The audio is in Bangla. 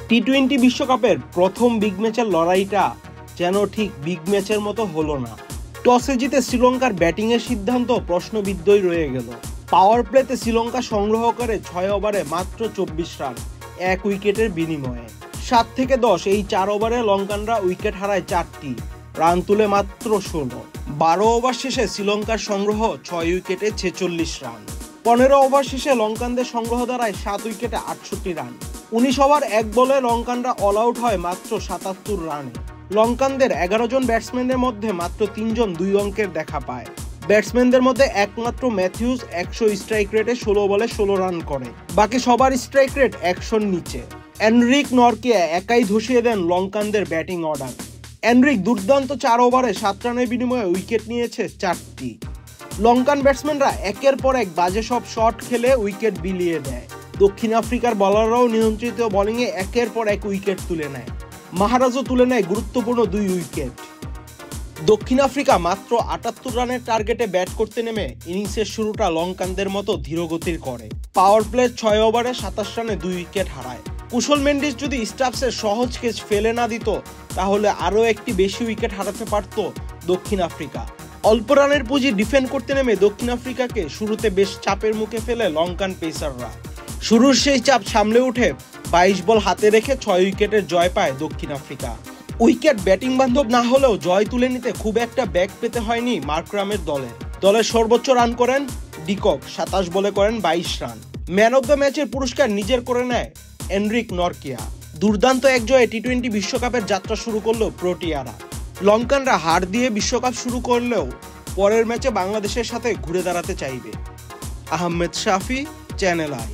টি-20 বিশ্বকাপের প্রথম বিগ ম্যাচের লড়াইটা যেন ঠিক বিগ ম্যাচের মতো হলো না। টসে জিতে শ্রীলঙ্কার ব্যাটিংয়ের সিদ্ধান্ত প্রশ্নবিদ্ধই রয়ে গেল। পাওয়ার প্লেতে শ্রীলঙ্কা সংগ্রহ করে 6 ওভারে মাত্র 24 রান, 1 উইকেটের বিনিময়ে। 7 থেকে 10 এই 4 ওভারে লঙ্কানরা উইকেট হারায় 4টি, রান তুলে মাত্র 16। 12 ওভার শেষে শ্রীলঙ্কার সংগ্রহ 6 উইকেটে 46 রান। 15 ওভার শেষে লঙ্কানদের সংগ্রহ দাঁড়ায় 7 উইকেটে 68 রান। 19 ওভার 1 বলে লঙ্কানরা অল আউট হয় মাত্র 77 রানে। লঙ্কানদের 11 জন ব্যাটসম্যানের মধ্যে মাত্র 3 জন 2 অঙ্কের দেখা পায়। ব্যাটসম্যানদের মধ্যে একমাত্র ম্যাথিউস 100 স্ট্রাইক রেটে 16 বলে 16 রান করে, বাকি সবার স্ট্রাইক রেট 100-র নিচে। এনরিক নরকিয়া একাই ধসিয়ে দেন লঙ্কানদের ব্যাটিং অর্ডার। এনরিক দুর্দান্ত 4 ওভারে 7 রানের বিনিময়ে উইকেট নিয়েছে 4টি। লঙ্কান ব্যাটসম্যানরা একের পর এক বাজে সব শট খেলে উইকেট বিলিয়ে দেয়। দক্ষিণ আফ্রিকার বলাররাও নিয়ন্ত্রিত বোলিংয়ে একের পর এক উইকেট তুলে নেয়। মাহারাজও তুলে নেয় গুরুত্বপূর্ণ 2 উইকেট। দক্ষিণ আফ্রিকা মাত্র 78 রানের টার্গেটে ব্যাট করতে নেমে ইনিংসের শুরুটা লঙ্কানদের মতো ধীরগতির করে। পাওয়ার প্লে 6 ওভারে 27 রানে 2 উইকেট হারায়। কুশল মেন্ডিস যদি স্টাফসের সহজ ক্যাচ ফেলে না দিত, তাহলে আরও একটি বেশি উইকেট হারাতে পারত দক্ষিণ আফ্রিকা। অল্প রানের পুঁজি ডিফেন্ড করতে নেমে দক্ষিণ আফ্রিকাকে শুরুতে বেশ চাপের মুখে ফেলে লঙ্কান পেসাররা। শুরুর সেই চাপ সামলে উঠে 22 বল হাতে রেখে 6 উইকেটের জয় পায় দক্ষিণ আফ্রিকা। উইকেট ব্যাটিং বান্ধব না হলেও জয় তুলে নিতে খুব একটা ব্যাক পেতে হয়নি মার্করামের দলের সর্বোচ্চ রান করেন ডিকক, 27 বলে করেন 22 রান। ম্যান অব দ্য ম্যাচের পুরস্কার নিজের করে নেয় এনরিক নরকিয়া। দুর্দান্ত এক জয়ে টি-20 বিশ্বকাপের যাত্রা শুরু করলো প্রোটিয়ারা। লঙ্কানরা হার দিয়ে বিশ্বকাপ শুরু করলেও পরের ম্যাচে বাংলাদেশের সাথে ঘুরে দাঁড়াতে চাইবে। আহমেদ শাফি, চ্যানেল আই।